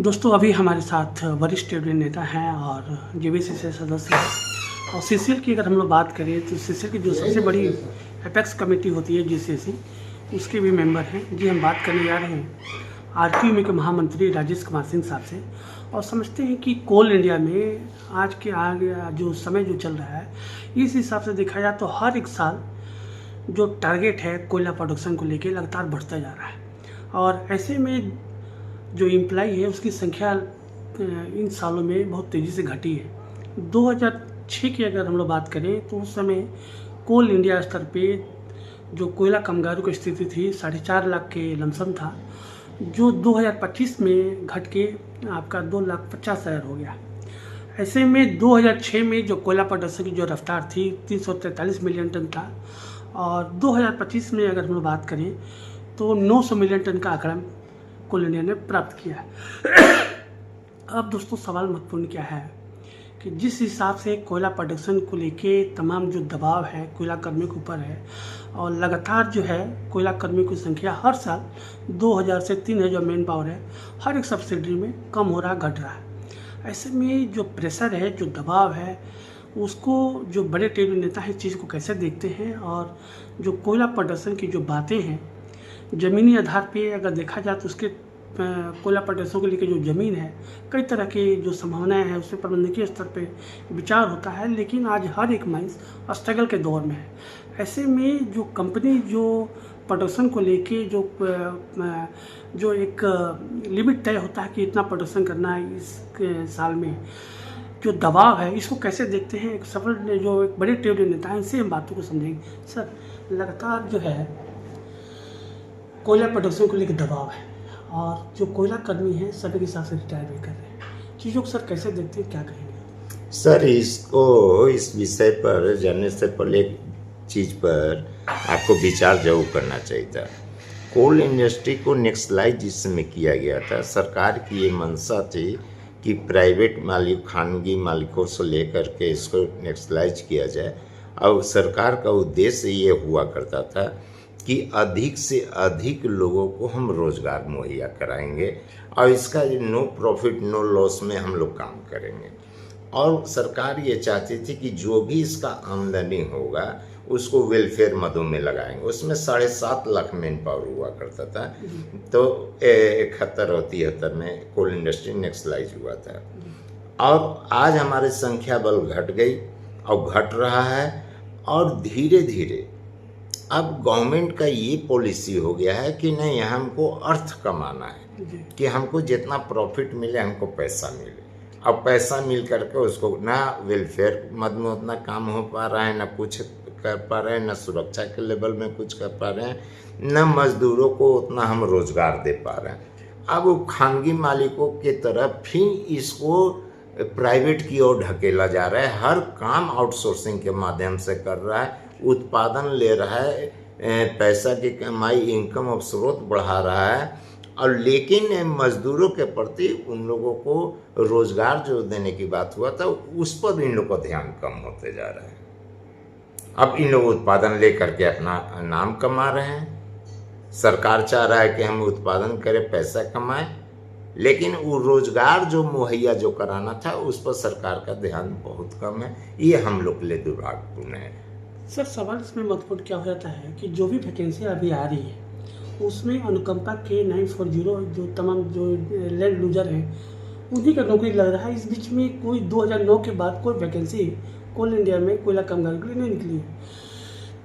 दोस्तों अभी हमारे साथ वरिष्ठ ट्रेड यूनियन नेता हैं और जेबीसी से सदस्य हैं। और सीसीएल की अगर हम लोग बात करें तो सीसीएल की जो सबसे बड़ी एपेक्स कमेटी होती है जीसीसी, उसके भी मेंबर हैं। जी हम बात करने जा रहे हैं आरक्यूएमए के महामंत्री राजेश कुमार सिंह साहब से और समझते हैं कि कोल इंडिया में आज के आगे जो समय जो चल रहा है, इस हिसाब से देखा जाए तो हर एक साल जो टारगेट है कोयला प्रोडक्शन को लेके लगातार बढ़ता जा रहा है। और ऐसे में जो एम्प्लॉई है उसकी संख्या इन सालों में बहुत तेज़ी से घटी है। 2006 की अगर हम लोग बात करें तो उस समय कोल इंडिया स्तर पे जो कोयला कामगारों की स्थिति थी 4.5 लाख के लमसम था, जो 2025 में घट के आपका 2,50,000 हो गया। ऐसे में 2006 में जो कोयला प्रोडक्शन की जो रफ्तार थी 343 मिलियन टन था और 2025 में अगर हम लोग बात करें तो 900 मिलियन टन का आंकड़ा कोल इंडिया ने प्राप्त किया। अब दोस्तों सवाल महत्वपूर्ण क्या है कि जिस हिसाब से कोयला प्रोडक्शन को लेके तमाम जो दबाव है कोयला कर्मियों के ऊपर है और लगातार जो है कोयला कर्मियों की संख्या हर साल 2000 से 3000 मैन पावर है, हर एक सब्सिडी में कम हो रहा घट रहा है। ऐसे में जो प्रेशर है जो दबाव है उसको जो बड़े ट्रेड नेता हैं इस चीज़ को कैसे देखते हैं और जो कोयला प्रोडक्शन की जो बातें हैं ज़मीनी आधार पे अगर देखा जाए तो उसके कोयला प्रोडक्शन को लेकर जो ज़मीन है कई तरह की जो संभावनाएं हैं उसमें प्रबंधकीय स्तर पे विचार होता है, लेकिन आज हर एक माइंस स्ट्रगल के दौर में है। ऐसे में जो कंपनी जो प्रोडक्शन को लेके जो एक लिमिट तय होता है कि इतना प्रोडक्शन करना है इस साल में, जो दबाव है इसको कैसे देखते हैं एक सफल जो एक बड़े ट्रेड नेता हैं, इनसे हम बातों को समझेंगे। सर लगातार जो है कोयला प्रोडक्शन को लेकर दबाव है और जो कोयला कर्मी हैं सभी के हिसाब से रिटायर भी कर रहे हैं, चीज़ों को सर कैसे देखते हैं, क्या कहेंगे? सर इसको इस विषय पर जानने से पहले एक चीज़ पर आपको विचार जरूर करना चाहिए था। कोल इंडस्ट्री को नेक्सलाइज जिस समय किया गया था, सरकार की ये मंशा थी कि प्राइवेट मालिक खानगी मालिकों से लेकर के इसको नेक्सलाइज किया जाए और सरकार का उद्देश्य ये हुआ करता था कि अधिक से अधिक लोगों को हम रोज़गार मुहैया कराएंगे और इसका नो प्रॉफिट नो लॉस में हम लोग काम करेंगे। और सरकार ये चाहती थी कि जो भी इसका आमदनी होगा उसको वेलफेयर मदों में लगाएंगे। उसमें 7.5 लाख मैन पावर हुआ करता था। तो 71 और 73 में कोल इंडस्ट्री नेक्सलाइज हुआ था और आज हमारी संख्या बल घट गई और घट रहा है और धीरे धीरे अब गवर्नमेंट का ये पॉलिसी हो गया है कि नहीं हमको अर्थ कमाना है कि हमको जितना प्रॉफिट मिले हमको पैसा मिले। अब पैसा मिल करके उसको ना वेलफेयर मद में उतना काम हो पा रहा है, ना कुछ कर पा रहे हैं, ना सुरक्षा के लेवल में कुछ कर पा रहे हैं, ना मजदूरों को उतना हम रोजगार दे पा रहे हैं। अब वो खानगी मालिकों के तरफ फिर इसको प्राइवेट की ओर ढकेला जा रहा है। हर काम आउटसोर्सिंग के माध्यम से कर रहा है, उत्पादन ले रहा है, पैसा की कमाई इनकम ऑफ स्रोत बढ़ा रहा है और लेकिन मजदूरों के प्रति उन लोगों को रोजगार जो देने की बात हुआ था उस पर भी इन लोगों का ध्यान कम होते जा रहा है। अब इन लोग उत्पादन ले करके अपना नाम कमा रहे हैं। सरकार चाह रहा है कि हम उत्पादन करें पैसा कमाएं, लेकिन वो रोजगार जो मुहैया जो कराना था उस पर सरकार का ध्यान बहुत कम है। ये हम लोग के लिए दुर्भाग्यपूर्ण है। सर सवाल इसमें महत्वपूर्ण क्या हो जाता है कि जो भी वैकेंसी अभी आ रही है उसमें अनुकंपा के 940 जो तमाम जो लैंड लूजर हैं उन्हीं का नौकरी लग रहा है। इस बीच में कोई 2009 के बाद कोई वैकेंसी कोल इंडिया में कोयला कामगार के लिए नहीं निकली है।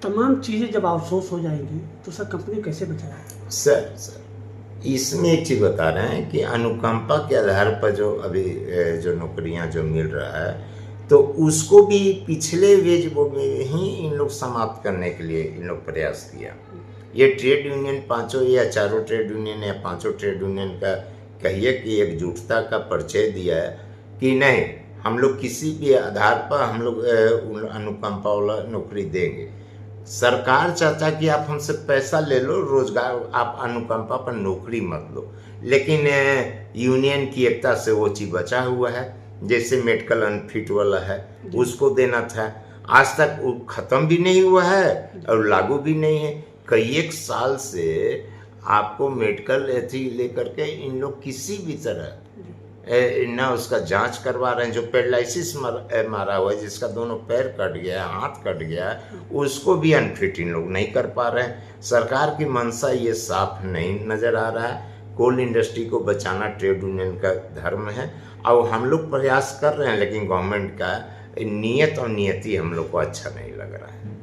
तमाम चीज़ें जब आउटसोर्स हो जाएंगी तो सर कंपनी कैसे बचाएगी? सर इसमें एक चीज़ बता रहे हैं कि अनुकंपा के आधार पर जो अभी जो नौकरियां जो मिल रहा है तो उसको भी पिछले वेज में ही इन लोग समाप्त करने के लिए इन लोग प्रयास किया। ये ट्रेड यूनियन पांचों या चारों ट्रेड यूनियन या पांचों ट्रेड यूनियन का कहिए कि एकजुटता का परिचय दिया है कि नहीं हम लोग किसी भी आधार पर हम लोग अनुकंपा वाला नौकरी देंगे। सरकार चाहता कि आप हमसे पैसा ले लो, रोजगार आप अनुकंपा पर नौकरी मत लो, लेकिन यूनियन की एकता से वो चीज़ बचा हुआ है। जैसे मेडिकल अनफिट वाला है उसको देना था, आज तक वो ख़त्म भी नहीं हुआ है और लागू भी नहीं है। कई एक साल से आपको मेडिकल एथी लेकर के इन लोग किसी भी तरह ना उसका जांच करवा रहे हैं। जो पैरालिसिस मारा हुआ है, जिसका दोनों पैर कट गया, हाथ कट गया, उसको भी अनफिट इन लोग नहीं कर पा रहे हैं। सरकार की मंशा ये साफ नहीं नज़र आ रहा है। कोल इंडस्ट्री को बचाना ट्रेड यूनियन का धर्म है और हम लोग प्रयास कर रहे हैं, लेकिन गवर्नमेंट का नियत और नियति हम लोग को अच्छा नहीं लग रहा है।